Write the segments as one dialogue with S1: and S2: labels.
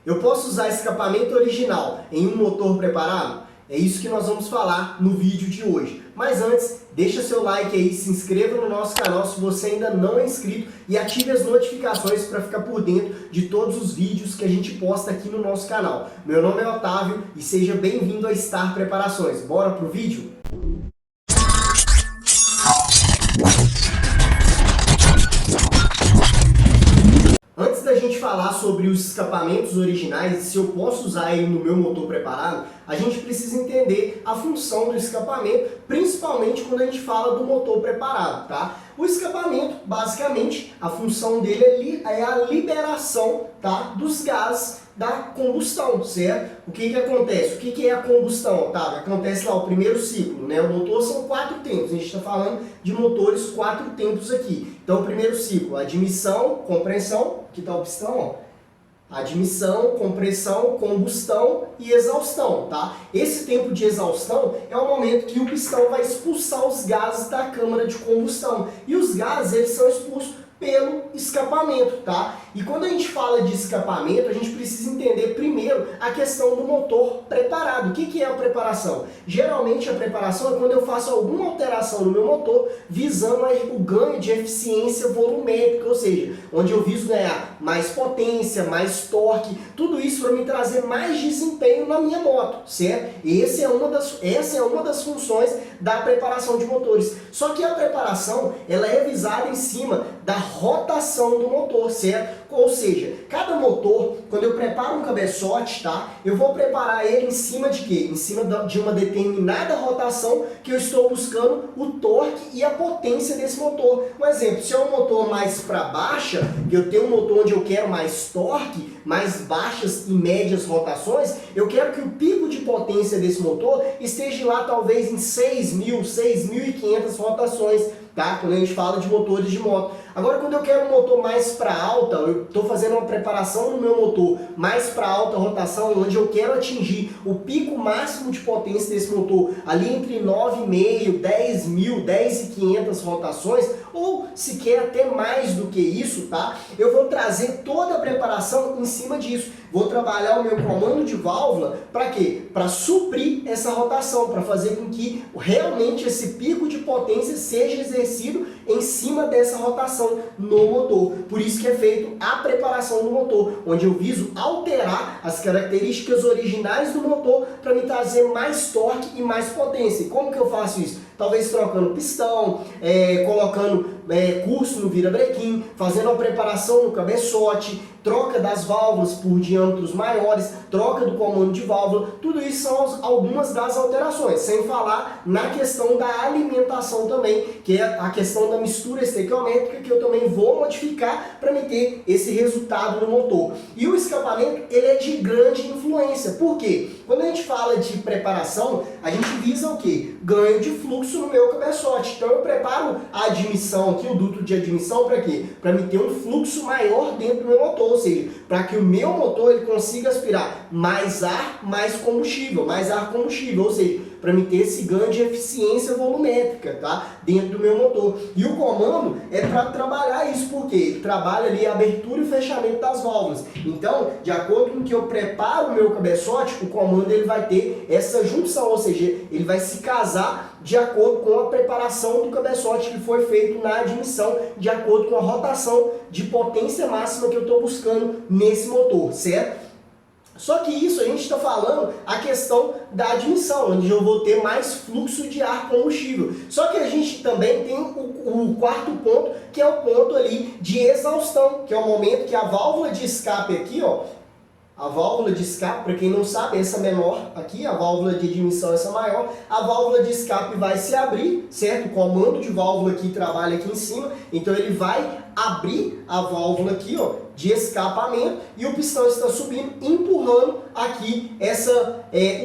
S1: Eu posso usar escapamento original em um motor preparado? É isso que nós vamos falar no vídeo de hoje. Mas antes, deixa seu like aí, se inscreva no nosso canal se você ainda não é inscrito e ative as notificações para ficar por dentro de todos os vídeos que a gente posta aqui no nosso canal. Meu nome é Otávio e seja bem-vindo a Star Preparações. Bora pro vídeo? Antes da gente falar sobre os escapamentos originais e se eu posso usar ele no meu motor preparado, a gente precisa entender a função do escapamento, principalmente quando a gente fala do motor preparado, tá? O escapamento, basicamente, a função dele é a liberação, tá, dos gases da combustão, certo? O que acontece? O que é a combustão, Otávio? Acontece lá o primeiro ciclo, né? O motor são 4 tempos, a gente está falando de motores 4 tempos aqui. Então, o primeiro ciclo, admissão, compressão, aqui está o pistão, ó. Admissão, compressão, combustão e exaustão, tá? Esse tempo de exaustão é o momento que o pistão vai expulsar os gases da câmara de combustão. E os gases, eles são expulsos pelo escapamento, tá? E quando a gente fala de escapamento, a gente precisa entender primeiro a questão do motor preparado. O que é a preparação? Geralmente a preparação é quando eu faço alguma alteração no meu motor visando o ganho de eficiência volumétrica, ou seja, onde eu viso ganhar mais potência, mais torque, tudo isso para me trazer mais desempenho na minha moto, certo? Essa é uma das funções da preparação de motores. Só que a preparação, ela é visada em cima da rotação do motor, certo? Ou seja, cada motor, quando eu preparo um cabeçote, tá? Eu vou preparar ele em cima de quê? Em cima de uma determinada rotação que eu estou buscando o torque e a potência desse motor. Um exemplo, se é um motor mais para baixa, que eu tenho um motor onde eu quero mais torque, mais baixas e médias rotações, eu quero que o pico de potência desse motor esteja lá talvez em 6.000, 6.500 rotações, tá? Quando a gente fala de motores de moto. Agora, quando eu quero um motor mais para alta, eu estou fazendo uma preparação no meu motor mais para alta rotação, onde eu quero atingir o pico máximo de potência desse motor ali entre 9.500, 10.000, 10.500 rotações, ou se quer até mais do que isso, tá? Eu vou trazer toda a preparação em cima disso. Vou trabalhar o meu comando de válvula para quê? Para suprir essa rotação, para fazer com que realmente esse pico de potência seja exercido em cima dessa rotação no motor. Por isso que é feito a preparação do motor, onde eu viso alterar as características originais do motor para me trazer mais torque e mais potência. E como que eu faço isso? Talvez trocando pistão, colocando curso no virabrequim, fazendo a preparação no cabeçote, troca das válvulas por diâmetros maiores, troca do comando de válvula, tudo isso são algumas das alterações, sem falar na questão da alimentação também, que é a questão da mistura estequiométrica, que eu também vou modificar para me ter esse resultado no motor. E o escapamento, ele é de grande influência. Por quê? Quando a gente fala de preparação, a gente visa o quê? Ganho de fluxo no meu cabeçote. Então eu preparo a admissão aqui, o duto de admissão, para quê? Para me ter um fluxo maior dentro do meu motor, ou seja, para que o meu motor ele consiga aspirar mais ar, mais combustível, ou seja, para me ter esse ganho de eficiência volumétrica, tá? Dentro do meu motor. E o comando é para trabalhar isso, porque ele trabalha ali a abertura e fechamento das válvulas. Então, de acordo com que eu preparo o meu cabeçote, o comando ele vai ter essa junção, ou seja, ele vai se casar de acordo com a preparação do cabeçote que foi feito na admissão, de acordo com a rotação de potência máxima que eu estou buscando nesse motor, certo? Só que isso a gente está falando a questão da admissão, onde eu vou ter mais fluxo de ar combustível. Só que a gente também tem o quarto ponto, que é o ponto ali de exaustão, que é o momento que a válvula de escape aqui, ó, a válvula de escape, para quem não sabe, essa menor aqui, a válvula de admissão essa maior, a válvula de escape vai se abrir, certo? O comando de válvula aqui trabalha aqui em cima, então ele vai abrir a válvula aqui, ó, de escapamento, e o pistão está subindo, empurrando aqui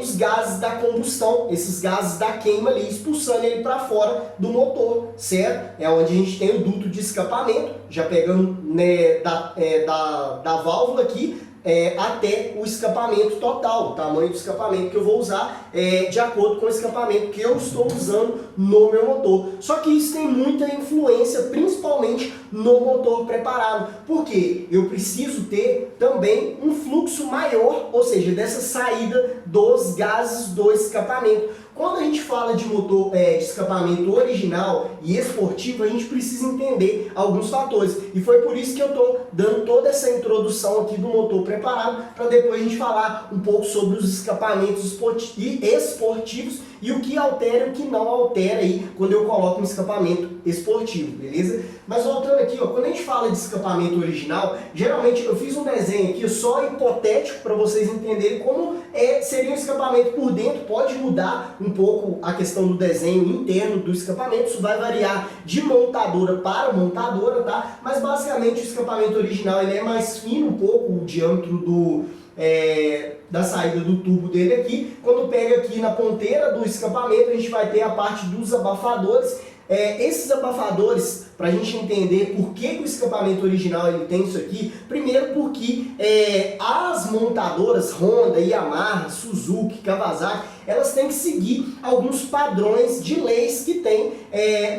S1: os gases da combustão, esses gases da queima ali, expulsando ele para fora do motor, certo? É onde a gente tem o duto de escapamento, já pegando, né, da válvula aqui, até o escapamento total, o tamanho do escapamento que eu vou usar de acordo com o escapamento que eu estou usando no meu motor. Só que isso tem muita influência, principalmente no motor preparado, porque eu preciso ter também um fluxo maior maior, ou seja, dessa saída dos gases do escapamento. Quando a gente fala de motor de escapamento original e esportivo, a gente precisa entender alguns fatores. E foi por isso que eu estou dando toda essa introdução aqui do motor preparado, para depois a gente falar um pouco sobre os escapamentos esportivos e o que altera e o que não altera aí quando eu coloco um escapamento esportivo, beleza? Mas voltando aqui, ó, quando a gente fala de escapamento original, geralmente eu fiz um desenho aqui só hipotético para vocês entenderem como seria um escapamento por dentro. Pode mudar um pouco a questão do desenho interno do escapamento, isso vai variar de montadora para montadora, tá? Mas basicamente o escapamento original ele é mais fino um pouco, o diâmetro da saída do tubo dele aqui. Quando pega aqui na ponteira do escapamento, a gente vai ter a parte dos abafadores. Esses abafadores, para a gente entender por que o escapamento original ele tem isso aqui, primeiro porque as montadoras Honda, Yamaha, Suzuki, Kawasaki, elas têm que seguir alguns padrões de leis que tem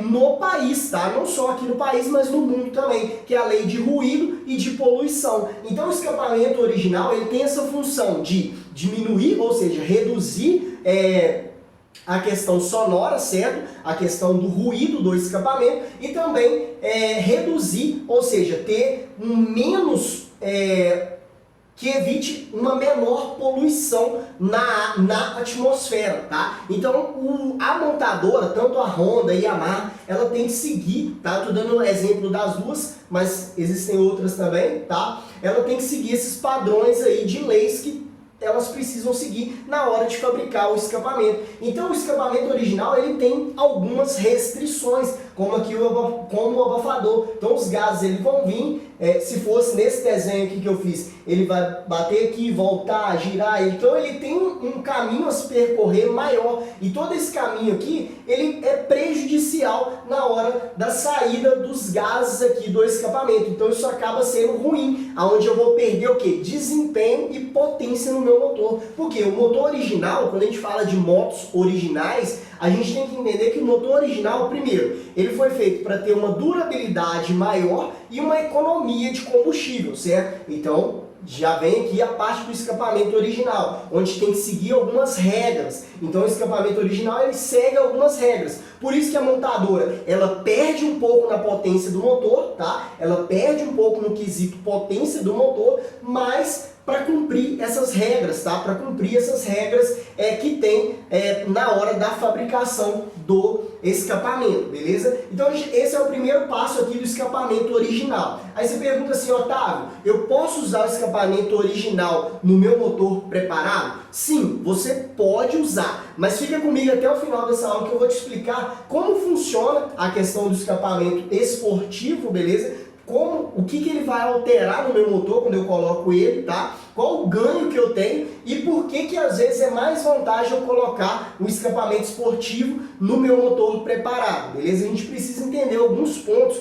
S1: no país, tá? Não só aqui no país, mas no mundo também, que é a lei de ruído e de poluição. Então o escapamento original ele tem essa função de diminuir, ou seja, reduzir a questão sonora, certo? A questão do ruído do escapamento e também reduzir, ou seja, ter um menos, que evite uma menor poluição na atmosfera, tá? Então a montadora, tanto a Honda e a Yamaha, ela tem que seguir, tá? Tô dando um exemplo das duas, mas existem outras também, tá? Ela tem que seguir esses padrões aí de leis que elas precisam seguir na hora de fabricar o escapamento. Então o escapamento original ele tem algumas restrições, como aqui como o abafador. Então os gases eles vão vir, se fosse nesse desenho aqui que eu fiz, ele vai bater aqui, voltar, girar, então ele tem um caminho a se percorrer maior, e todo esse caminho aqui ele é prejudicial na hora da saída dos gases aqui do escapamento. Então isso acaba sendo ruim, aonde eu vou perder o que? Desempenho e potência no meu motor. Porque o motor original, quando a gente fala de motos originais, a gente tem que entender que o motor original, primeiro, ele foi feito para ter uma durabilidade maior e uma economia de combustível, certo? Então, já vem aqui a parte do escapamento original, onde tem que seguir algumas regras. Então, o escapamento original, ele segue algumas regras. Por isso que a montadora, ela perde um pouco na potência do motor, tá? Ela perde um pouco no quesito potência do motor, mas para cumprir essas regras, tá? Para cumprir essas regras que tem na hora da fabricação do escapamento, beleza? Então esse é o primeiro passo aqui do escapamento original. Aí você pergunta assim, Otávio, eu posso usar o escapamento original no meu motor preparado? Sim, você pode usar, mas fica comigo até o final dessa aula que eu vou te explicar como funciona a questão do escapamento esportivo, beleza? O que ele vai alterar no meu motor quando eu coloco ele, tá? Qual o ganho que eu tenho e por que às vezes é mais vantagem eu colocar um escapamento esportivo no meu motor preparado, beleza? A gente precisa entender alguns pontos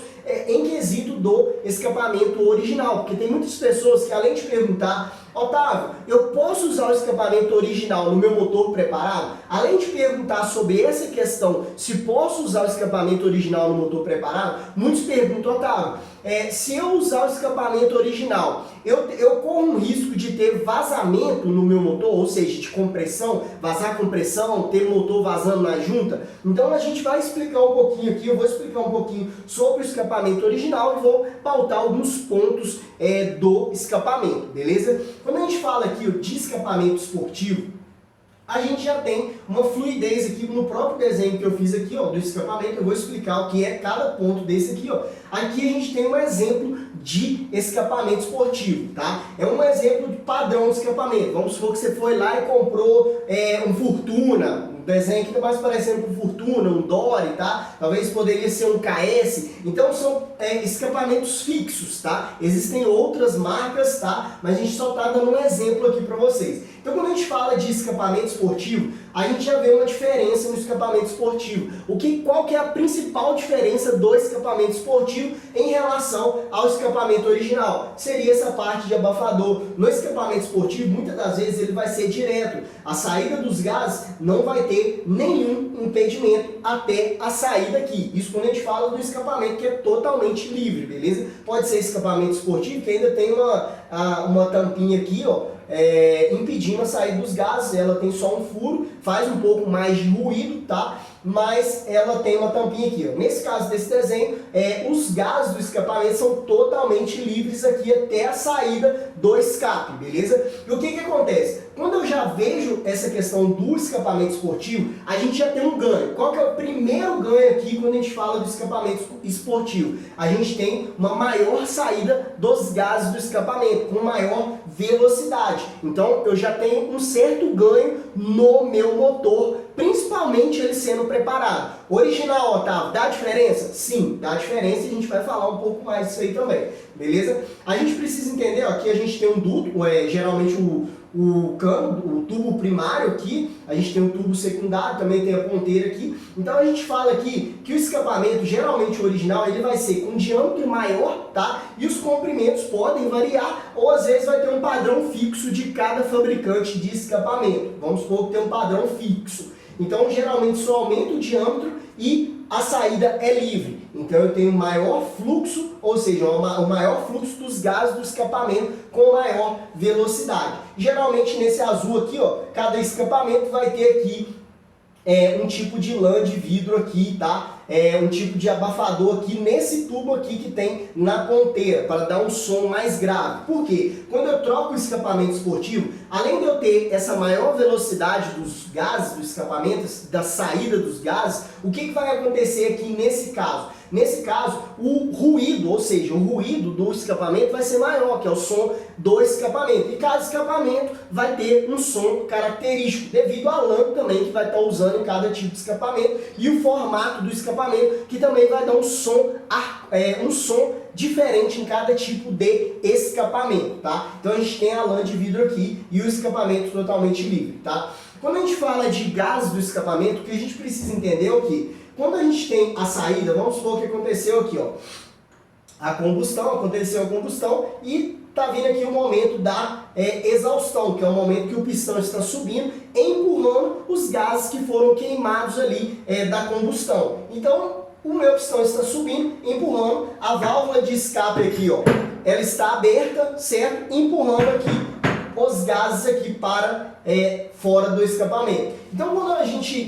S1: em quesito do escapamento original, porque tem muitas pessoas que além de perguntar, Otávio, eu posso usar o escapamento original no meu motor preparado? Além de perguntar sobre essa questão, se posso usar o escapamento original no motor preparado, muitos perguntam, Otávio, se eu usar o escapamento original, eu corro um risco de ter vazamento no meu motor, ou seja, de compressão, vazar compressão, ter motor vazando na junta? Então a gente vai explicar um pouquinho aqui, eu vou explicar um pouquinho sobre o escapamento original e vou pautar alguns pontos do escapamento, beleza? Quando a gente fala aqui de escapamento esportivo, a gente já tem uma fluidez aqui no próprio desenho que eu fiz aqui, ó, do escapamento. Eu vou explicar o que é cada ponto desse aqui, ó. Aqui a gente tem um exemplo de escapamento esportivo, tá? É um exemplo de padrão de escapamento. Vamos supor que você foi lá e comprou um Fortuna, um desenho aqui tá mais parecendo com Fortuna, um Dory, tá? Talvez poderia ser um KS. Então são escapamentos fixos, tá? Existem outras marcas, tá? Mas a gente só tá dando um exemplo aqui para vocês. Então quando a gente fala de escapamento esportivo, a gente já vê uma diferença no escapamento esportivo. Qual que é a principal diferença do escapamento esportivo em relação ao escapamento original? Seria essa parte de abafador. No escapamento esportivo, muitas das vezes ele vai ser direto. A saída dos gases não vai ter nenhum impedimento até a saída aqui. Isso quando a gente fala do escapamento que é totalmente livre, beleza? Pode ser escapamento esportivo que ainda tem uma tampinha aqui, ó, impedindo a saída dos gases. Ela tem só um furo, faz um pouco mais de ruído, tá? Mas ela tem uma tampinha aqui, ó. Nesse caso desse desenho, os gases do escapamento são totalmente livres aqui até a saída do escape, beleza? E o que que acontece? Quando eu já vejo essa questão do escapamento esportivo, a gente já tem um ganho. Qual que é o primeiro ganho aqui quando a gente fala do escapamento esportivo? A gente tem uma maior saída dos gases do escapamento, com maior velocidade. Então eu já tenho um certo ganho no meu motor, principalmente ele sendo preparado. Original, Otávio, dá diferença? Sim, dá diferença e a gente vai falar um pouco mais disso aí também, beleza? A gente precisa entender, ó, aqui a gente tem um duto, geralmente o cano, o tubo primário aqui, a gente tem um tubo secundário, também tem a ponteira aqui. Então a gente fala aqui que o escapamento, geralmente o original, ele vai ser com um diâmetro maior, tá? E os comprimentos podem variar, ou às vezes vai ter um padrão fixo de cada fabricante de escapamento. Vamos supor que tem um padrão fixo. Então geralmente só aumenta o diâmetro e a saída é livre. Então eu tenho maior fluxo, ou seja, o maior fluxo dos gases do escapamento com maior velocidade. Geralmente nesse azul aqui, ó, cada escapamento vai ter aqui um tipo de lã de vidro aqui, tá? Um tipo de abafador aqui nesse tubo aqui que tem na ponteira, para dar um som mais grave. Por quê? Quando eu troco o escapamento esportivo, além de eu ter essa maior velocidade dos gases do escapamento, da saída dos gases, o que vai acontecer aqui nesse caso? Nesse caso, o ruído, ou seja, o ruído do escapamento vai ser maior, que é o som do escapamento. E cada escapamento vai ter um som característico, devido à lã também que vai estar usando em cada tipo de escapamento e o formato do escapamento, que também vai dar um som diferente em cada tipo de escapamento, tá? Então a gente tem a lã de vidro aqui e o escapamento totalmente livre, tá? Quando a gente fala de gases do escapamento, o que a gente precisa entender é o que? Quando a gente tem a saída, vamos supor que aconteceu aqui, ó, aconteceu a combustão e tá vindo aqui o momento da exaustão, que é o momento que o pistão está subindo, empurrando os gases que foram queimados ali da combustão. Então, o meu pistão está subindo, empurrando, a válvula de escape aqui, ó, ela está aberta, certo? Empurrando aqui os gases aqui para fora do escapamento. Então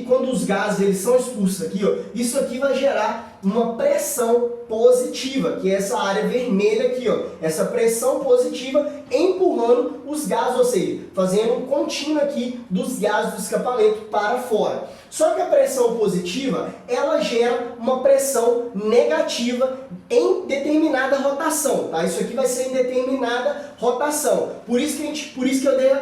S1: quando os gases eles são expulsos aqui, ó, isso aqui vai gerar uma pressão positiva, que é essa área vermelha aqui, ó, essa pressão positiva empurrando os gases, ou seja, fazendo um contínuo aqui dos gases do escapamento para fora. Só que a pressão positiva, ela gera uma pressão negativa em determinada rotação, tá? Isso aqui vai ser em determinada rotação. Por isso que eu dei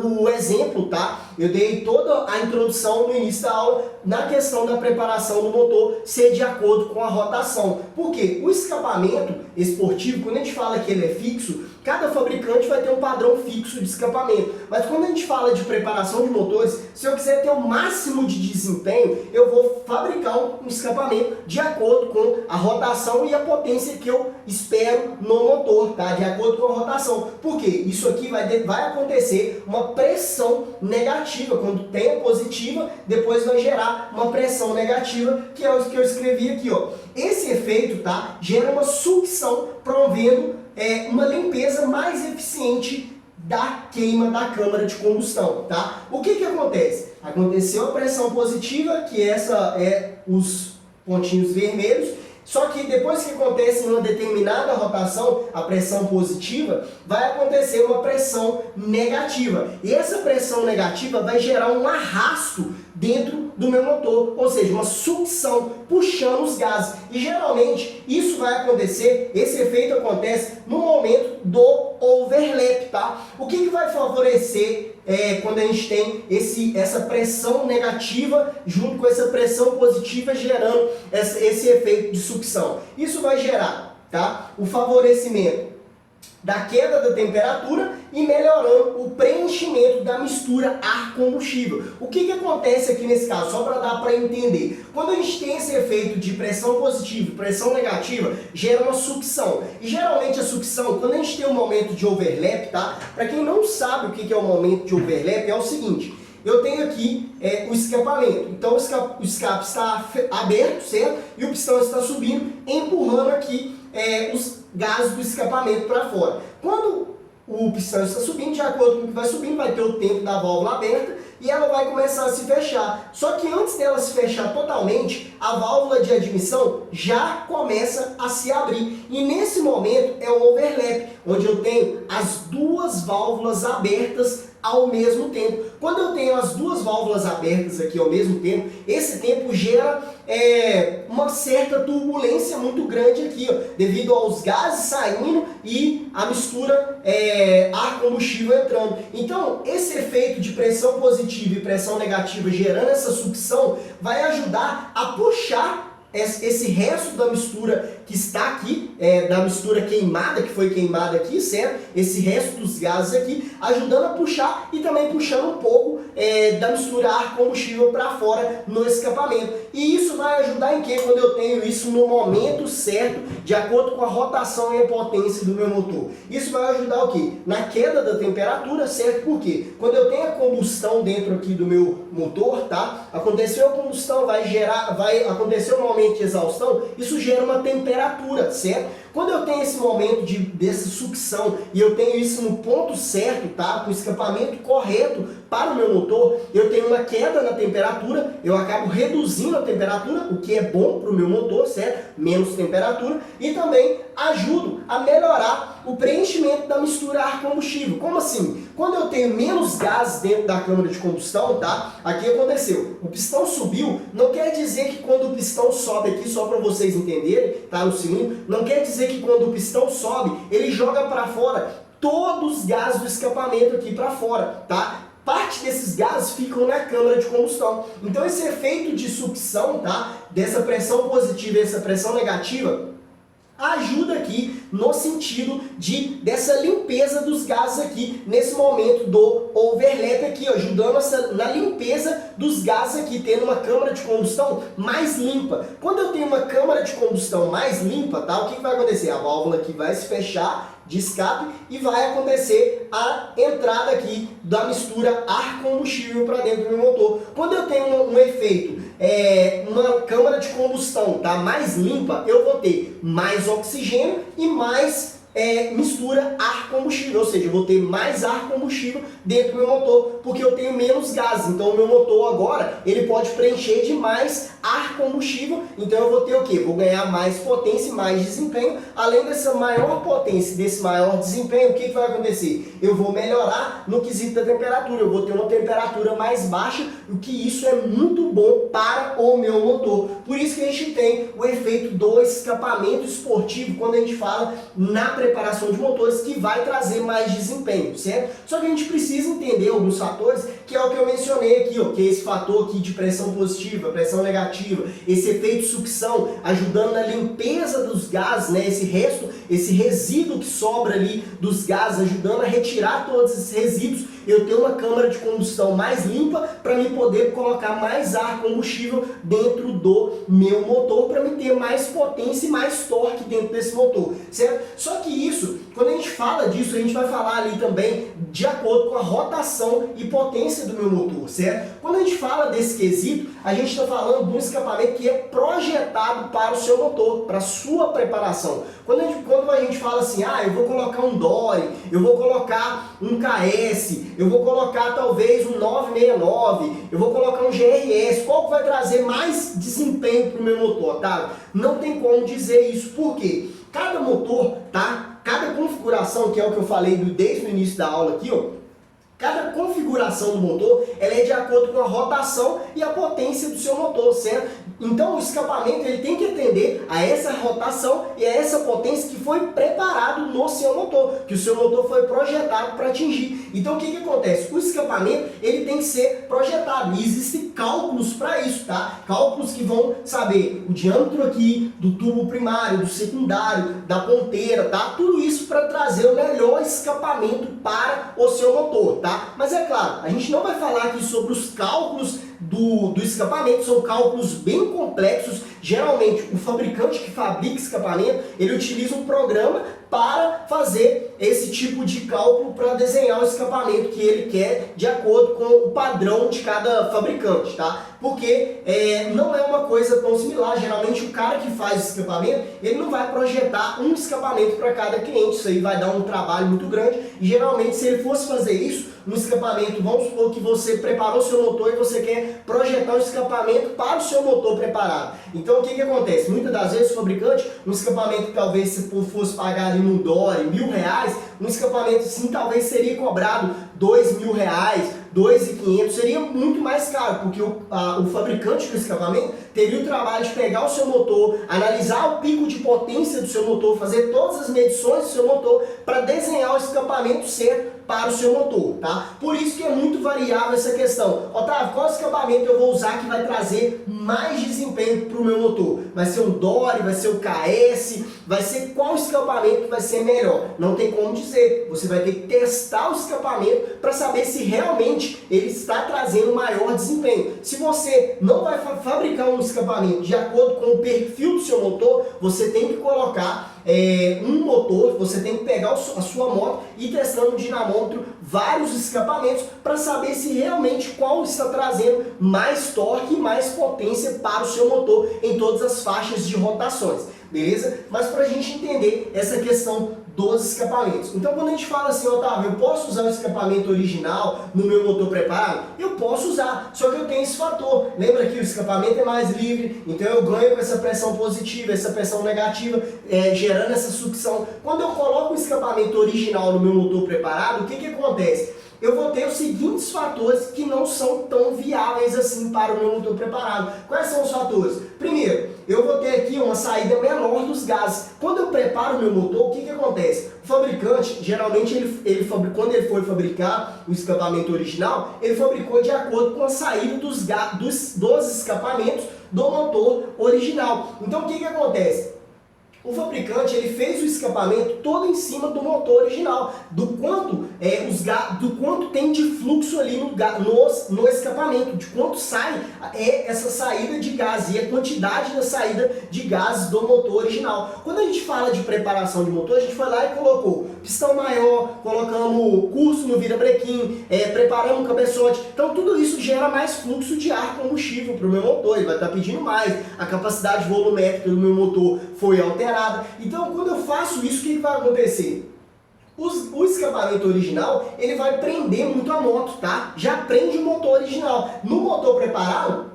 S1: o exemplo, tá? Eu dei toda a introdução no início da aula na questão da preparação do motor ser de acordo com a rotação. Por quê? O escapamento esportivo, quando a gente fala que ele é fixo, cada fabricante vai ter um padrão fixo de escapamento. Mas quando a gente fala de preparação de motores, se eu quiser ter o máximo de desempenho, eu vou fabricar um escapamento de acordo com a rotação e a potência que eu espero no motor, tá? De acordo com a rotação. Por quê? Isso aqui vai acontecer uma pressão negativa. Quando tem a positiva, depois vai gerar uma pressão negativa, que é o que eu escrevi aqui, ó. Esse efeito, tá? Gera uma sucção, promovendo uma limpeza mais eficiente da queima da câmara de combustão, tá? O que acontece? Aconteceu a pressão positiva, que essa os pontinhos vermelhos, só que depois que acontece em uma determinada rotação, a pressão positiva, vai acontecer uma pressão negativa. E essa pressão negativa vai gerar um arrasto dentro do meu motor, ou seja, uma sucção, puxando os gases. E geralmente isso vai acontecer, esse efeito acontece no momento do overlap, tá? O que vai favorecer quando a gente tem essa pressão negativa junto com essa pressão positiva gerando esse efeito de sucção? Isso vai gerar, tá, o favorecimento da queda da temperatura e melhorando o preenchimento da mistura ar-combustível. O que acontece aqui nesse caso? Só para dar para entender. Quando a gente tem esse efeito de pressão positiva e pressão negativa, gera uma sucção. E geralmente a sucção, quando a gente tem um momento de overlap, tá? Para quem não sabe o que é o momento de overlap, é o seguinte: eu tenho aqui o escapamento. Então o escape está aberto, certo? E o pistão está subindo, empurrando aqui os gases do escapamento para fora. Quando o pistão está subindo, de acordo com o que vai subindo, vai ter o tempo da válvula aberta e ela vai começar a se fechar. Só que antes dela se fechar totalmente, a válvula de admissão já começa a se abrir. E nesse momento é o overlap, onde eu tenho as duas válvulas abertas ao mesmo tempo. Quando eu tenho as duas válvulas abertas aqui ao mesmo tempo, esse tempo gera uma certa turbulência muito grande aqui, ó, devido aos gases saindo e a mistura ar-combustível entrando. Então, esse efeito de pressão positiva e pressão negativa gerando essa sucção vai ajudar a puxar esse resto da mistura que está aqui, da mistura queimada, que foi queimada aqui, certo? Esse resto dos gases aqui, ajudando a puxar e também puxando um pouco da mistura ar-combustível para fora no escapamento. E isso vai ajudar em quê? Quando eu tenho isso no momento certo, de acordo com a rotação e a potência do meu motor. Isso vai ajudar o quê? Na queda da temperatura, certo? Por quê? Quando eu tenho a combustão dentro aqui do meu motor, tá? Aconteceu a combustão, vai acontecer um momento de exaustão, isso gera uma temperatura, certo? Quando eu tenho esse momento dessa sucção e eu tenho isso no ponto certo, tá? Com o escapamento correto para o meu motor, eu tenho uma queda na temperatura, eu acabo reduzindo a temperatura, o que é bom para o meu motor, certo? Menos temperatura, e também ajudo a melhorar o preenchimento da mistura ar-combustível. Como assim? Quando eu tenho menos gases dentro da câmara de combustão, tá? Aqui aconteceu, o pistão subiu, não quer dizer que quando o pistão sobe aqui, só para vocês entenderem, tá? No cilindro, não quer dizer que quando o pistão sobe, ele joga para fora todos os gases do escapamento aqui para fora, tá? Parte desses gases ficam na câmara de combustão. Então esse efeito de sucção, tá? Dessa pressão positiva e essa pressão negativa, ajuda aqui no sentido dessa limpeza dos gases aqui, nesse momento do overlap aqui, ó, ajudando na limpeza dos gases aqui, tendo uma câmara de combustão mais limpa. Quando eu tenho uma câmara de combustão mais limpa, tá, o que vai acontecer? A válvula aqui vai se fechar de escape e vai acontecer a entrada aqui da mistura ar-combustível para dentro do meu motor. Quando eu tenho um efeito, uma câmara de combustão tá mais limpa, eu vou ter mais oxigênio e mais mistura ar-combustível, ou seja, eu vou ter mais ar-combustível dentro do meu motor, porque eu tenho menos gases. Então o meu motor agora, ele pode preencher de mais ar-combustível, então eu vou ter o quê? Vou ganhar mais potência e mais desempenho. Além dessa maior potência, desse maior desempenho, o que vai acontecer? Eu vou melhorar no quesito da temperatura, eu vou ter uma temperatura mais baixa, o que isso é muito bom para o meu motor. Por isso que a gente tem o efeito do escapamento esportivo, quando a gente fala na preparação de motores, que vai trazer mais desempenho, certo? Só que a gente precisa entender alguns fatores, que é o que eu mencionei aqui, ó, que é esse fator aqui de pressão positiva, pressão negativa, esse efeito sucção, ajudando na limpeza dos gases, né? Esse resíduo que sobra ali dos gases, ajudando a retirar todos esses resíduos. Eu tenho uma câmara de combustão mais limpa para mim poder colocar mais ar combustível dentro do meu motor, para mim ter mais potência e mais torque dentro desse motor, certo? Só que isso, quando a gente fala disso, a gente vai falar ali também de acordo com a rotação e potência do meu motor, certo? Quando a gente fala desse quesito, a gente está falando de um escapamento que é projetado para o seu motor, para a sua preparação. Quando a gente fala assim, eu vou colocar um Dore, eu vou colocar um KS, eu vou colocar talvez um 969, eu vou colocar um GRS, qual que vai trazer mais desempenho para o meu motor, tá? Não tem como dizer isso, por quê? Cada motor, tá? Cada configuração, que é o que eu falei desde o início da aula aqui, ó, cada configuração do motor, ela é de acordo com a rotação e a potência do seu motor, certo? Então o escapamento ele tem que atender a essa rotação e a essa potência que foi preparado no seu motor, que o seu motor foi projetado para atingir. Então o que acontece? O escapamento ele tem que ser projetado e existem cálculos para isso, tá? Cálculos que vão saber o diâmetro aqui do tubo primário, do secundário, da ponteira, tá? Tudo isso para trazer o melhor escapamento para o seu motor, tá? Mas é claro, a gente não vai falar aqui sobre os cálculos do escapamento, são cálculos bem complexos. Geralmente o fabricante que fabrica escapamento, ele utiliza um programa para fazer esse tipo de cálculo para desenhar o escapamento que ele quer de acordo com o padrão de cada fabricante, tá? Porque não é uma coisa tão similar. Geralmente o cara que faz o escapamento, ele não vai projetar um escapamento para cada cliente, isso aí vai dar um trabalho muito grande, e geralmente se ele fosse fazer isso, no escapamento, vamos supor que você preparou seu motor e você quer projetar um escapamento para o seu motor preparado. Então o que acontece? Muitas das vezes o fabricante, um escapamento que talvez se fosse pagar ali no Dore R$1.000, um escapamento assim talvez seria cobrado R$2.000, R$2.500, seria muito mais caro, porque o fabricante do escapamento teria o trabalho de pegar o seu motor, analisar o pico de potência do seu motor, fazer todas as medições do seu motor para desenhar o escapamento certo para o seu motor, tá? Por isso que é muito variável essa questão. Otávio, qual escapamento eu vou usar que vai trazer mais desempenho para o meu motor? Vai ser o Dore, vai ser o KS, vai ser qual escapamento que vai ser melhor? Não tem como dizer. Você vai ter que testar o escapamento para saber se realmente ele está trazendo maior desempenho. Se você não vai fabricar um escapamento de acordo com o perfil do seu motor, você tem que colocar um motor, você tem que pegar a sua moto e testar no dinamômetro vários escapamentos para saber se realmente qual está trazendo mais torque e mais potência para o seu motor em todas as faixas de rotações, beleza? Mas para a gente entender essa questão dos escapamentos. Então quando a gente fala assim, Otávio, eu posso usar o escapamento original no meu motor preparado? Eu posso usar, só que eu tenho esse fator. Lembra que o escapamento é mais livre, então eu ganho com essa pressão positiva, essa pressão negativa, gerando essa sucção. Quando eu coloco o escapamento original no meu motor preparado, o que acontece? Eu vou ter os seguintes fatores que não são tão viáveis assim para o meu motor preparado. Quais são os fatores? Primeiro, eu vou ter aqui uma saída menor dos gases. Quando eu preparo o meu motor, o que acontece? O fabricante, geralmente, quando ele foi fabricar o escapamento original, ele fabricou de acordo com a saída dos escapamentos do motor original. Então, o que acontece? O fabricante ele fez o escapamento todo em cima do motor original, do quanto tem de fluxo ali no escapamento, de quanto sai essa saída de gás e a quantidade da saída de gases do motor original. Quando a gente fala de preparação de motor, a gente foi lá e colocou pistão maior, colocamos curso no virabrequim, preparamos um cabeçote. Então tudo isso gera mais fluxo de ar combustível para o meu motor, ele vai estar pedindo mais, a capacidade volumétrica do meu motor foi alterada. Então, quando eu faço isso, o que vai acontecer? O escapamento original, ele vai prender muito a moto, tá? Já prende o motor original. No motor preparado,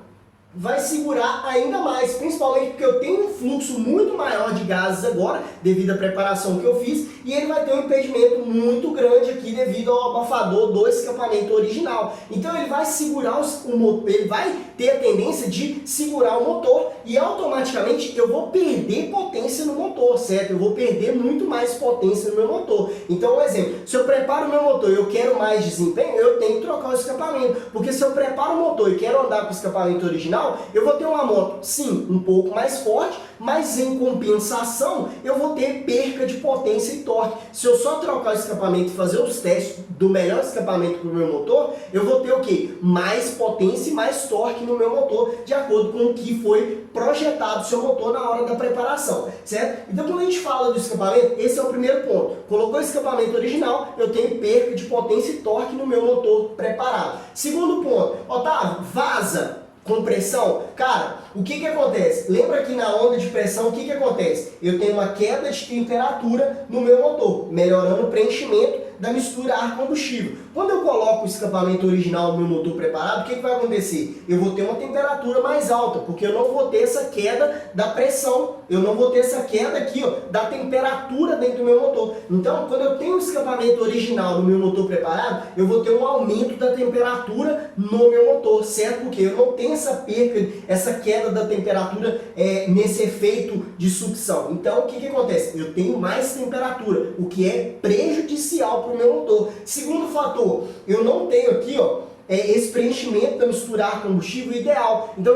S1: vai segurar ainda mais, principalmente porque eu tenho um fluxo muito maior de gases agora, devido à preparação que eu fiz, e ele vai ter um impedimento muito grande aqui devido ao abafador do escapamento original. Então ele vai segurar o motor, ele vai ter a tendência de segurar o motor e automaticamente eu vou perder potência no motor, certo? Eu vou perder muito mais potência no meu motor. Então, um exemplo, se eu preparo o meu motor e eu quero mais desempenho, eu tenho que trocar o escapamento, porque se eu preparo o motor e quero andar com o escapamento original, eu vou ter uma moto, sim, um pouco mais forte, mas em compensação eu vou ter perca de potência e torque. Se eu só trocar o escapamento e fazer os testes do melhor escapamento para o meu motor, eu vou ter o quê? Mais potência e mais torque no meu motor, de acordo com o que foi projetado o seu motor na hora da preparação, certo? Então quando a gente fala do escapamento, esse é o primeiro ponto. Colocou o escapamento original, eu tenho perca de potência e torque no meu motor preparado. Segundo ponto, Otávio, vaza com pressão? Cara, o que acontece? Lembra que na onda de pressão, o que acontece? Eu tenho uma queda de temperatura no meu motor, melhorando o preenchimento da mistura ar-combustível. Quando eu coloco o escapamento original no meu motor preparado, o que vai acontecer? Eu vou ter uma temperatura mais alta, porque eu não vou ter essa queda da pressão, eu não vou ter essa queda aqui, ó, da temperatura dentro do meu motor. Então, quando eu tenho o escapamento original no meu motor preparado, eu vou ter um aumento da temperatura no meu motor, certo? Porque eu não tenho essa perca, essa queda da temperatura nesse efeito de sucção. Então, o que acontece? Eu tenho mais temperatura, o que é prejudicial para o meu motor. Segundo fator, eu não tenho aqui, ó, esse preenchimento da mistura ar-combustível ideal. Então,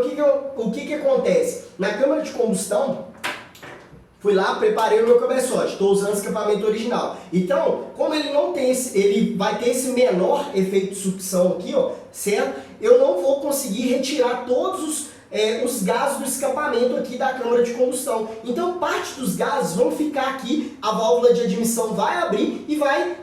S1: o que acontece? Na câmara de combustão, fui lá, preparei o meu cabeçote, estou usando o escapamento original. Então, como ele não tem ele vai ter esse menor efeito de sucção aqui, ó, certo? Eu não vou conseguir retirar todos os gases do escapamento aqui da câmara de combustão. Então parte dos gases vão ficar aqui, a válvula de admissão vai abrir e vai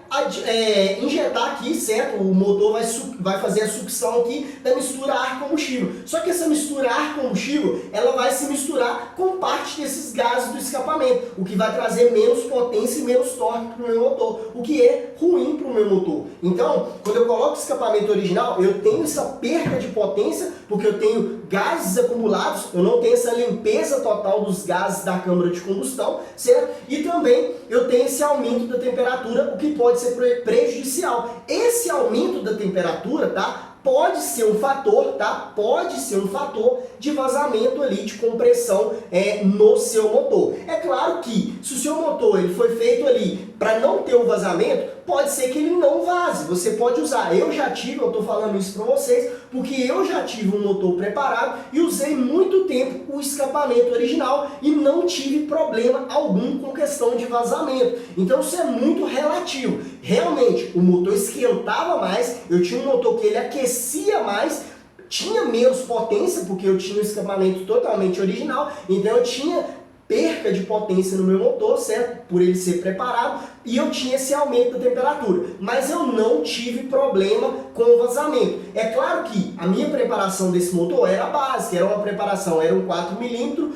S1: injetar aqui, certo? O motor vai fazer a sucção aqui da mistura ar-combustível. Só que essa mistura ar-combustível, ela vai se misturar com parte desses gases do escapamento, o que vai trazer menos potência e menos torque para o meu motor, o que é ruim para o meu motor. Então, quando eu coloco o escapamento original, eu tenho essa perda de potência, porque eu tenho gases acumulados, eu não tenho essa limpeza total dos gases da câmara de combustão, certo? E também eu tenho esse aumento da temperatura, o que pode ser prejudicial. Esse aumento da temperatura, tá? Pode ser um fator, tá? Pode ser um fator de vazamento ali, de compressão no seu motor. É claro que se o seu motor ele foi feito ali para não ter o vazamento, pode ser que ele não vaze. Você pode usar. Eu já tive, eu estou falando isso para vocês, porque eu já tive um motor preparado e usei muito tempo o escapamento original e não tive problema algum com questão de vazamento. Então isso é muito relativo. Realmente, o motor esquentava mais, eu tinha um motor que ele aquecia mais, tinha menos potência, porque eu tinha um escapamento totalmente original, então eu tinha perca de potência no meu motor, certo? Por ele ser preparado, e eu tinha esse aumento da temperatura, mas eu não tive problema com o vazamento. É claro que a minha preparação desse motor era básica, era uma preparação, era um 4mm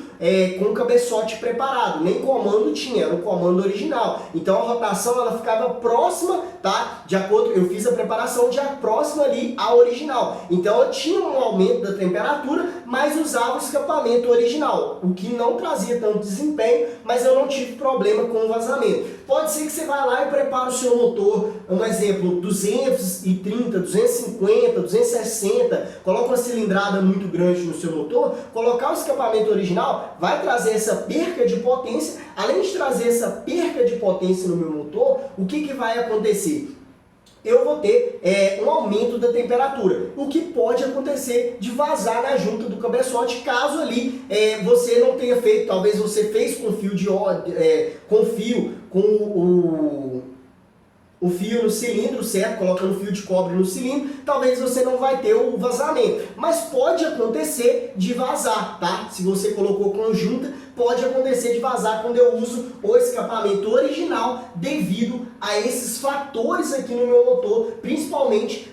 S1: com cabeçote preparado, nem comando tinha, era um comando original. Então a rotação ela ficava próxima, tá? De acordo, eu fiz a preparação já próxima ali à original. Então eu tinha um aumento da temperatura, mas usava o escapamento original, o que não trazia tanto desempenho, mas eu não tive problema com o vazamento. Pode ser que você vá lá e prepare o seu motor, um exemplo, 230, 250, 260, coloca uma cilindrada muito grande no seu motor, colocar o escapamento original vai trazer essa perca de potência. Além de trazer essa perca de potência no meu motor, o que vai acontecer? Eu vou ter um aumento da temperatura, o que pode acontecer de vazar na junta do cabeçote, caso ali você não tenha feito, talvez você fez com fio de óleo, com o fio no cilindro, certo? Colocando fio de cobre no cilindro, talvez você não vai ter o vazamento, mas pode acontecer de vazar, tá? Se você colocou conjunta, pode acontecer de vazar quando eu uso o escapamento original devido a esses fatores aqui no meu motor, principalmente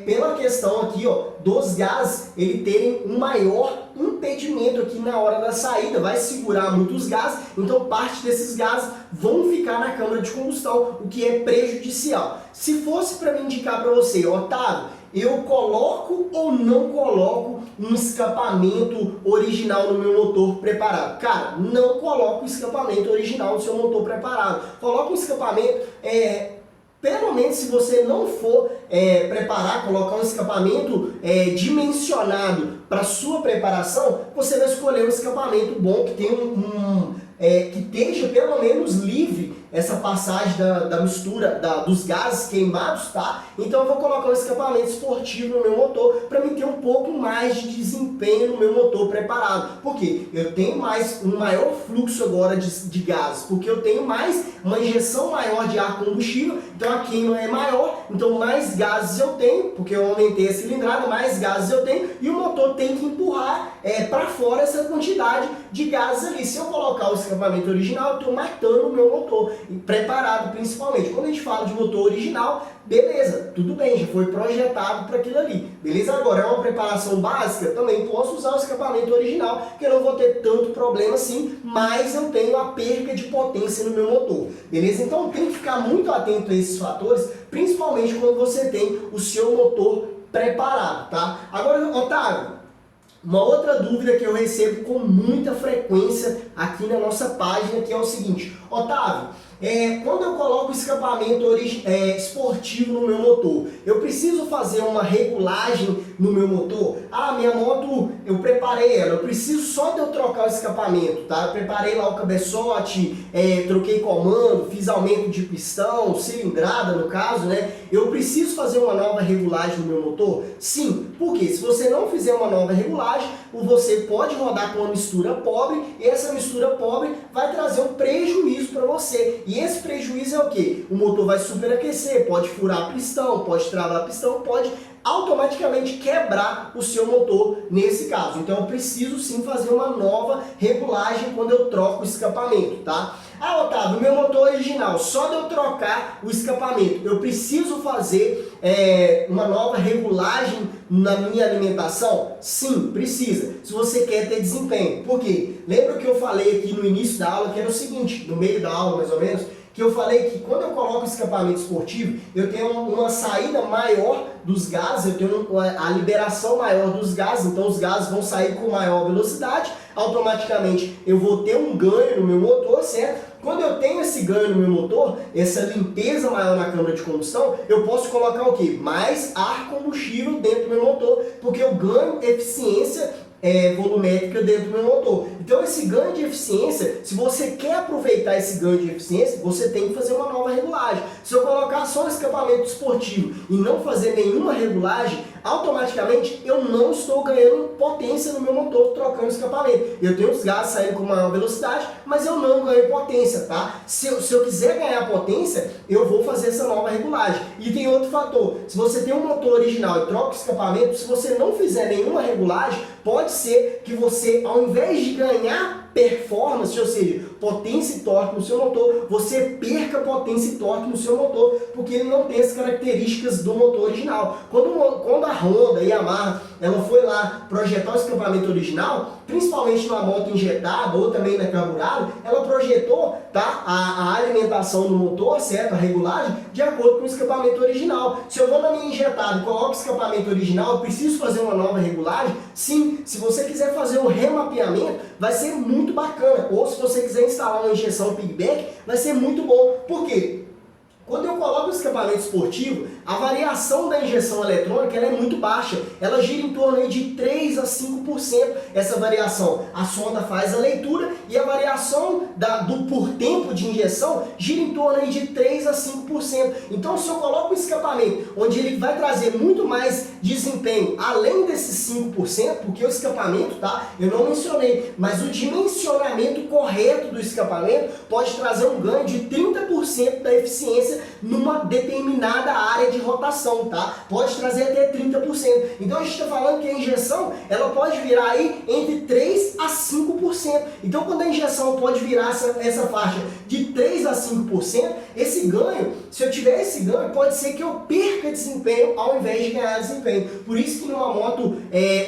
S1: pela questão aqui, ó, dos gases ele terem um maior impedimento aqui na hora da saída, vai segurar muito os gases, então parte desses gases vão ficar na câmara de combustão, o que é prejudicial. Se fosse para me indicar para você, Otávio, eu coloco ou não coloco um escapamento original no meu motor preparado? Cara, não coloca o escapamento original no seu motor preparado. Coloca um escapamento, pelo menos se você não for preparar, colocar um escapamento dimensionado para sua preparação, você vai escolher um escapamento bom, que tem que esteja pelo menos livre essa passagem da mistura dos gases queimados, tá? Então eu vou colocar um escapamento esportivo no meu motor para me ter um pouco mais de desempenho no meu motor preparado. Porque eu tenho um maior fluxo agora de gases, porque eu tenho uma injeção maior de ar combustível, então a queima é maior, então mais gases eu tenho, porque eu aumentei a cilindrada, mais gases eu tenho, e o motor tem que empurrar para fora essa quantidade de gases ali. Se eu colocar o escapamento original, eu estou matando o meu motor, preparado principalmente. Quando a gente fala de motor original, beleza, tudo bem, já foi projetado para aquilo ali. Beleza? Agora é uma preparação básica, também posso usar o escapamento original, que eu não vou ter tanto problema assim, mas eu tenho a perca de potência no meu motor. Beleza? Então tem que ficar muito atento a esses fatores, principalmente quando você tem o seu motor preparado, tá? Agora, Otávio, uma outra dúvida que eu recebo com muita frequência aqui na nossa página, que é o seguinte: Otávio, quando eu coloco o escapamento esportivo no meu motor, eu preciso fazer uma regulagem no meu motor? Ah, minha moto, eu preparei ela, eu preciso só de eu trocar o escapamento, tá? Eu preparei lá o cabeçote, troquei comando, fiz aumento de pistão, cilindrada no caso, né? Eu preciso fazer uma nova regulagem no meu motor? Sim, porque se você não fizer uma nova regulagem, você pode rodar com uma mistura pobre, e essa mistura pobre vai trazer um prejuízo para você. E esse prejuízo é o quê? O motor vai superaquecer, pode furar pistão, pode travar pistão, pode automaticamente quebrar o seu motor nesse caso. Então eu preciso sim fazer uma nova regulagem quando eu troco o escapamento, tá? Ah, Otávio, meu motor original, só de eu trocar o escapamento, eu preciso fazer uma nova regulagem na minha alimentação? Sim, precisa, se você quer ter desempenho. Por quê? Lembra que eu falei aqui no início da aula, que era o seguinte, no meio da aula mais ou menos, que eu falei que quando eu coloco o escapamento esportivo, eu tenho uma saída maior dos gases, eu tenho a liberação maior dos gases, então os gases vão sair com maior velocidade, automaticamente eu vou ter um ganho no meu motor, certo? Quando eu tenho esse ganho no meu motor, essa limpeza maior na câmara de combustão, eu posso colocar o quê? Mais ar combustível dentro do meu motor, porque eu ganho eficiência volumétrica dentro do meu motor. Então esse ganho de eficiência, se você quer aproveitar esse ganho de eficiência, você tem que fazer uma nova regulagem. Se eu colocar só o escapamento esportivo e não fazer nenhuma regulagem, automaticamente eu não estou ganhando potência no meu motor trocando o escapamento. Eu tenho os gases saindo com maior velocidade, mas eu não ganho potência, tá? Se eu quiser ganhar potência, eu vou fazer essa nova regulagem. E tem outro fator, se você tem um motor original e troca o escapamento, se você não fizer nenhuma regulagem, pode ser que você, ao invés de ganhar performance, ou seja, potência e torque no seu motor, você perca potência e torque no seu motor, porque ele não tem as características do motor original. Quando a Honda e a Yamaha, ela foi lá projetar o escapamento original, principalmente numa moto injetada ou também na carburada, ela projetou, tá, a alimentação do motor, certo, a regulagem, de acordo com o escapamento original. Se eu vou na minha injetada e coloco o escapamento original, eu preciso fazer uma nova regulagem? Sim, se você quiser fazer um remapeamento, vai ser muito bacana. Ou se você quiser instalar uma injeção piggyback, vai ser muito bom. Por quê? Quando eu coloco o escapamento esportivo, a variação da injeção eletrônica ela é muito baixa. Ela gira em torno aí de 3 a 5% essa variação. A sonda faz a leitura e a variação por tempo de injeção gira em torno aí de 3 a 5%. Então se eu coloco o escapamento onde ele vai trazer muito mais desempenho, além desses 5%, porque o escapamento, tá? Eu não mencionei, mas o dimensionamento correto do escapamento pode trazer um ganho de 30% da eficiência numa determinada área de rotação, tá? Pode trazer até 30%. Então a gente está falando que a injeção, ela pode virar aí entre 3 a 5%. Então quando a injeção pode virar essa faixa de 3 a 5%, esse ganho, se eu tiver esse ganho, pode ser que eu perca desempenho ao invés de ganhar desempenho. Por isso que numa moto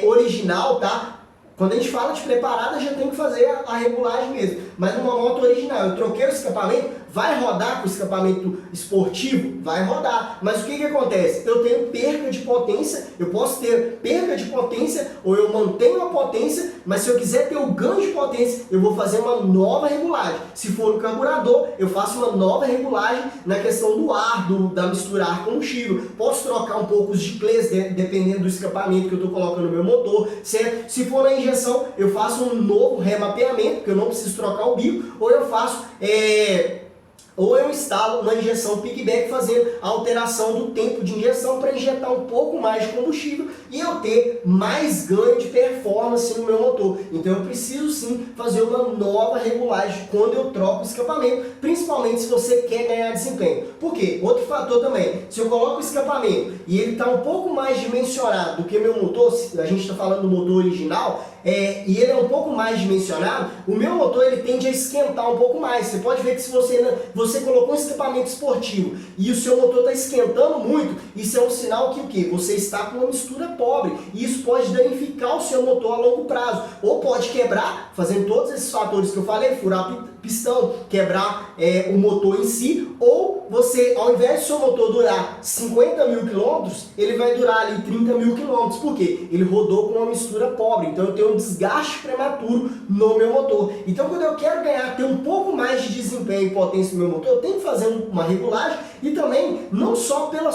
S1: original, tá? Quando a gente fala de preparada, já tem que fazer a regulagem mesmo. Mas numa moto original, eu troquei o escapamento, vai rodar com o escapamento esportivo? Vai rodar. Mas o que acontece? Eu tenho perca de potência, eu posso ter perca de potência ou eu mantenho a potência, mas se eu quiser ter o ganho de potência, eu vou fazer uma nova regulagem. Se for no carburador, eu faço uma nova regulagem na questão do ar, da mistura ar-combustível. Posso trocar um pouco os giklês, dependendo do escapamento que eu estou colocando no meu motor, certo? Se for na injeção, eu faço um novo remapeamento, porque eu não preciso trocar o bico, ou eu faço ou eu instalo uma injeção piggyback fazendo a alteração do tempo de injeção para injetar um pouco mais de combustível e eu ter mais ganho de performance no meu motor. Então eu preciso sim fazer uma nova regulagem quando eu troco o escapamento, principalmente se você quer ganhar desempenho. Por quê? Outro fator também, se eu coloco o escapamento e ele está um pouco mais dimensionado do que meu motor, a gente está falando do motor original, e ele é um pouco mais dimensionado, o meu motor ele tende a esquentar um pouco mais. Você pode ver que se você colocou um escapamento esportivo e o seu motor está esquentando muito, isso é um sinal que o quê? Você está com uma mistura pobre e isso pode danificar o seu motor a longo prazo, ou pode quebrar, fazendo todos esses fatores que eu falei, furar pistão, quebrar o motor em si, ou você, ao invés do seu motor durar 50 mil quilômetros, ele vai durar ali 30 mil quilômetros. Por quê? Ele rodou com uma mistura pobre, então eu tenho um desgaste prematuro no meu motor. Então quando eu quero ter um pouco mais de desempenho e potência no meu motor, eu tenho que fazer uma regulagem e também não só pelo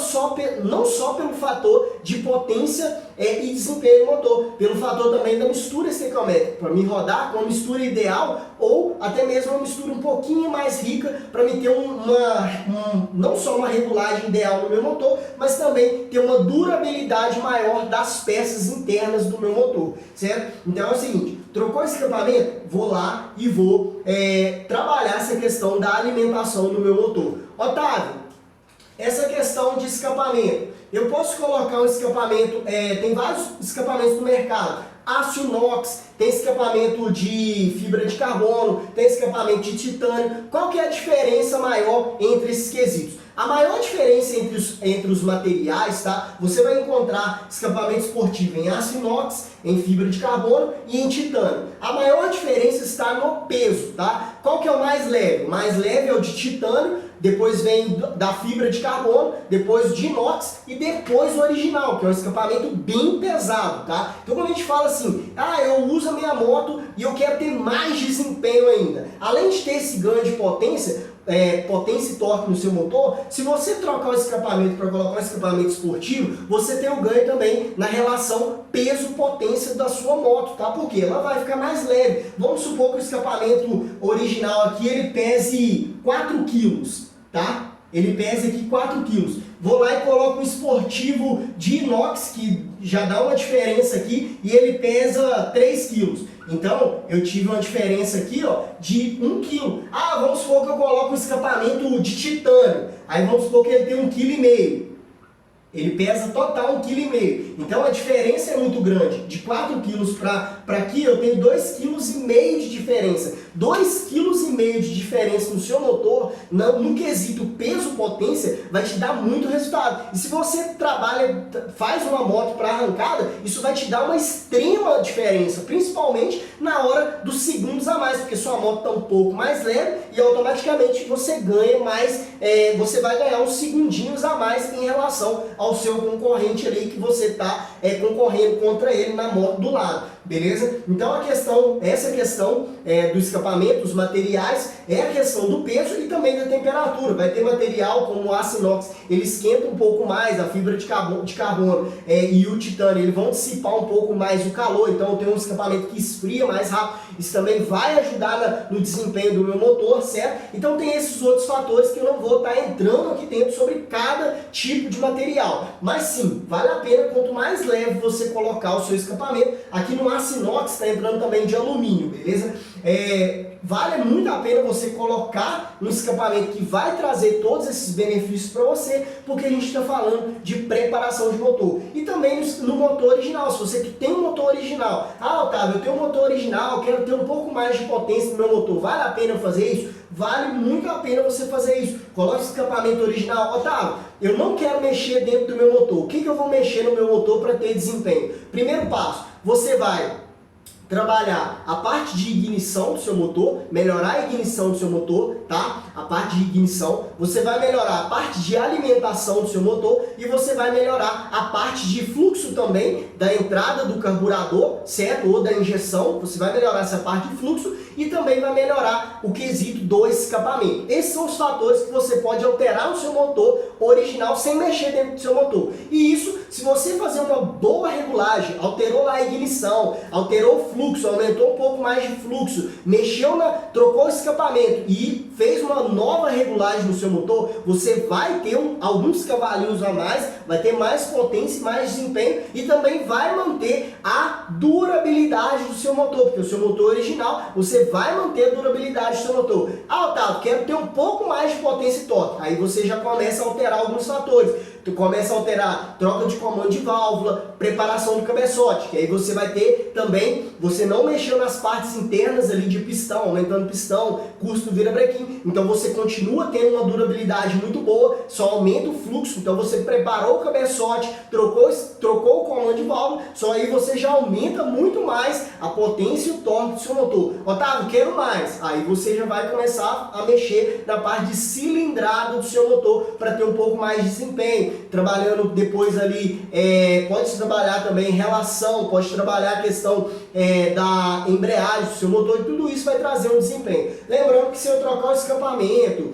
S1: fator de potência e desempenho do motor, pelo fator também da mistura estequiométrica, para me rodar com uma mistura ideal ou até mesmo uma mistura um pouquinho mais rica para me ter não só uma regulagem ideal no meu motor, mas também ter uma durabilidade maior das peças internas do meu motor, certo? Então é o seguinte, Trocou o escapamento? Vou lá e vou trabalhar essa questão da alimentação do meu motor. Otávio, essa questão de escapamento, eu posso colocar um escapamento, tem vários escapamentos no mercado, aço inox, tem escapamento de fibra de carbono, tem escapamento de titânio. Qual que é a diferença maior entre esses quesitos? A maior diferença entre os materiais, tá? Você vai encontrar escapamento esportivo em aço inox, em fibra de carbono e em titânio. A maior diferença está no peso, tá? Qual que é o mais leve? O mais leve é o de titânio, depois vem da fibra de carbono, depois de inox e depois o original, que é um escapamento bem pesado, tá? Então quando a gente fala assim, eu uso a minha moto e eu quero ter mais desempenho ainda, além de ter esse ganho de potência e torque no seu motor, se você trocar o escapamento para colocar um escapamento esportivo, você tem o ganho também na relação peso-potência da sua moto, tá? Porque ela vai ficar mais leve. Vamos supor que o escapamento original aqui ele pese 4 quilos, tá? Ele pesa aqui 4 quilos. Vou lá e coloco um esportivo de inox, que já dá uma diferença aqui, e ele pesa 3 quilos. Então, eu tive uma diferença aqui, ó, de 1 quilo. Vamos supor que eu coloco um escapamento de titânio. Aí vamos supor que ele tem 1,5 kg. Ele pesa total 1,5 kg. Então a diferença é muito grande. De 4 quilos para aqui eu tenho 2,5 kg de diferença. 2,5 kg de diferença no seu motor, no quesito peso-potência, vai te dar muito resultado. E se você faz uma moto para arrancada, isso vai te dar uma extrema diferença, principalmente na hora dos segundos a mais, porque sua moto está um pouco mais leve e automaticamente você ganha mais, você vai ganhar uns segundinhos a mais em relação ao seu concorrente ali que você está concorrendo contra ele na moto do lado. Beleza? Então essa questão do escapamento, os materiais, é a questão do peso e também da temperatura. Vai ter material como o aço inox, ele esquenta um pouco mais, a fibra de carbono e o titânio, eles vão dissipar um pouco mais o calor, então eu tenho um escapamento que esfria mais rápido, isso também vai ajudar no desempenho do meu motor, certo? Então tem esses outros fatores que eu não vou estar entrando aqui dentro sobre cada tipo de material. Mas sim, vale a pena quanto mais leve você colocar o seu escapamento. Aqui no aço inox está entrando também de alumínio, beleza? Vale muito a pena você colocar um escapamento que vai trazer todos esses benefícios para você, porque a gente está falando de preparação de motor. E também no motor original, se você tem um motor original, Otávio, eu tenho um motor original, quero ter um pouco mais de potência no meu motor, vale a pena fazer isso? Vale muito a pena você fazer isso. Coloque o escapamento original. Otávio, eu não quero mexer dentro do meu motor, o que eu vou mexer no meu motor para ter desempenho? Primeiro passo, você vai trabalhar a parte de ignição do seu motor, melhorar a ignição do seu motor, tá? A parte de ignição, você vai melhorar a parte de alimentação do seu motor e você vai melhorar a parte de fluxo também da entrada do carburador, certo? Ou da injeção, você vai melhorar essa parte de fluxo e também vai melhorar o quesito do escapamento. Esses são os fatores que você pode alterar no seu motor original sem mexer dentro do seu motor. E isso, se você fazer uma boa regulagem, alterou lá a ignição, alterou o fluxo, aumentou um pouco mais de fluxo, trocou o escapamento e fez uma nova regulagem no seu motor, você vai ter alguns cavalinhos a mais, vai ter mais potência e mais desempenho e também vai manter a durabilidade do seu motor, porque o seu motor original, você vai manter a durabilidade do seu motor. Otávio, quero ter um pouco mais de potência e torque. Aí você já começa a alterar alguns fatores. Tu começa a alterar troca de comando de válvula, preparação do cabeçote, que aí você vai ter também, você não mexeu nas partes internas ali de pistão, aumentando pistão, custo do virabrequim, então você continua tendo uma durabilidade muito boa, só aumenta o fluxo, então você preparou o cabeçote, trocou o comando de válvula, só aí você já aumenta muito mais a potência e o torque do seu motor. Otávio, quero mais, aí você já vai começar a mexer na parte de cilindrada do seu motor para ter um pouco mais de desempenho. Trabalhando depois ali, pode trabalhar também relação, pode trabalhar a questão da embreagem do seu motor e tudo isso vai trazer um desempenho. Lembrando que se eu trocar o escapamento,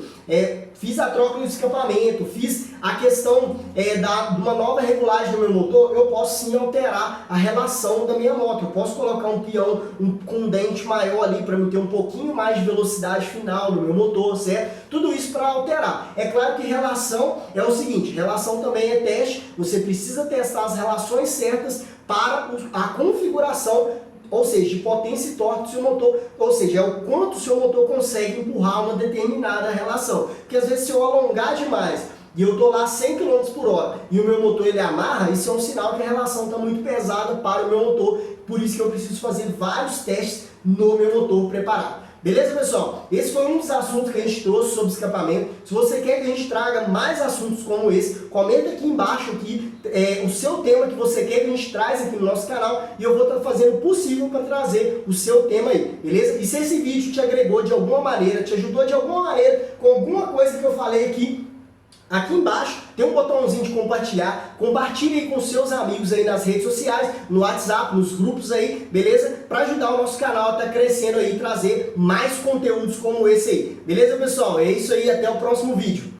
S1: fiz a troca do escapamento, fiz a questão de uma nova regulagem no meu motor, eu posso sim alterar a relação da minha moto. Eu posso colocar um peão com um dente maior ali para eu ter um pouquinho mais de velocidade final no meu motor, certo? Tudo isso para alterar. É claro que relação é o seguinte, relação também é teste, você precisa testar as relações certas para a configuração ou seja, de potência e torque do seu motor, ou seja, é o quanto o seu motor consegue empurrar uma determinada relação. Porque às vezes se eu alongar demais e eu estou lá 100 km por hora e o meu motor ele amarra, isso é um sinal que a relação está muito pesada para o meu motor, por isso que eu preciso fazer vários testes no meu motor preparado. Beleza, pessoal? Esse foi um dos assuntos que a gente trouxe sobre escapamento. Se você quer que a gente traga mais assuntos como esse, comenta aqui embaixo o seu tema que você quer que a gente traz aqui no nosso canal e eu vou estar fazendo o possível para trazer o seu tema aí, beleza? E se esse vídeo te agregou de alguma maneira, te ajudou de alguma maneira com alguma coisa que eu falei aqui embaixo tem um botãozinho de compartilhar, compartilhe aí com seus amigos aí nas redes sociais, no WhatsApp, nos grupos aí, beleza? Para ajudar o nosso canal a estar crescendo aí e trazer mais conteúdos como esse aí. Beleza, pessoal? É isso aí, até o próximo vídeo.